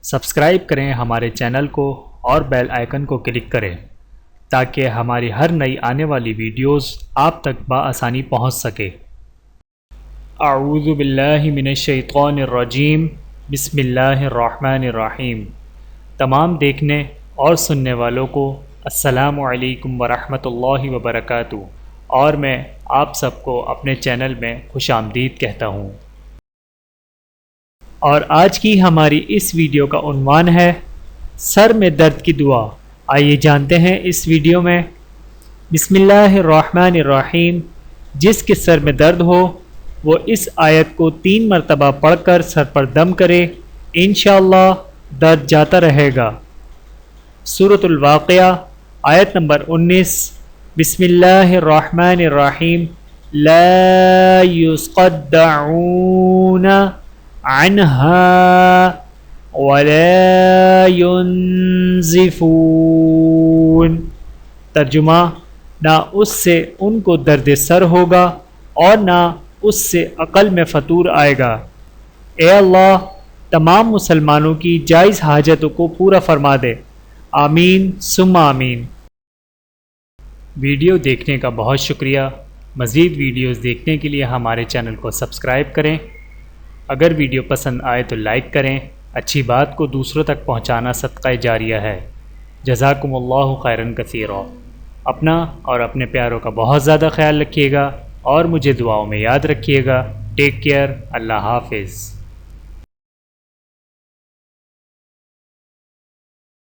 Subscribe کریں ہمارے channel کو اور بیل آئیکن کو کلک کریں تاکہ ہماری ہر نئی آنے والی ویڈیوز آپ تک بآسانی پہنچ سکے۔ اعوذ باللہ من الشیطان الرجیم، بسم اللہ الرحمن الرحیم۔ تمام دیکھنے اور سننے والوں کو السلام علیکم ورحمۃ اللہ وبرکاتہ، اور میں آپ سب کو اپنے چینل میں خوش آمدید کہتا ہوں۔ اور آج کی ہماری اس ویڈیو کا عنوان ہے سر میں درد کی دعا۔ آئیے جانتے ہیں اس ویڈیو میں۔ بسم اللہ الرحمن الرحیم۔ جس کے سر میں درد ہو وہ اس آیت کو 3 مرتبہ پڑھ کر سر پر دم کرے، انشاءاللہ درد جاتا رہے گا۔ سورۃ الواقعہ آیت نمبر 19۔ بسم اللہ الرحمن الرحیم۔ لا يصدعون عنها ولا ينزفون۔ ترجمہ: نہ اس سے ان کو درد سر ہوگا اور نہ اس سے عقل میں فطور آئے گا۔ اے اللہ تمام مسلمانوں کی جائز حاجتوں کو پورا فرما دے، آمین ثم آمین۔ ویڈیو دیکھنے کا بہت شکریہ۔ مزید ویڈیوز دیکھنے کے لیے ہمارے چینل کو سبسکرائب کریں۔ اگر ویڈیو پسند آئے تو لائک کریں۔ اچھی بات کو دوسروں تک پہنچانا صدقہ جاریہ ہے۔ جزاکم اللہ خیرا کثیرا۔ اپنا اور اپنے پیاروں کا بہت زیادہ خیال رکھیے گا اور مجھے دعاؤں میں یاد رکھیے گا۔ Take care. اللہ حافظ۔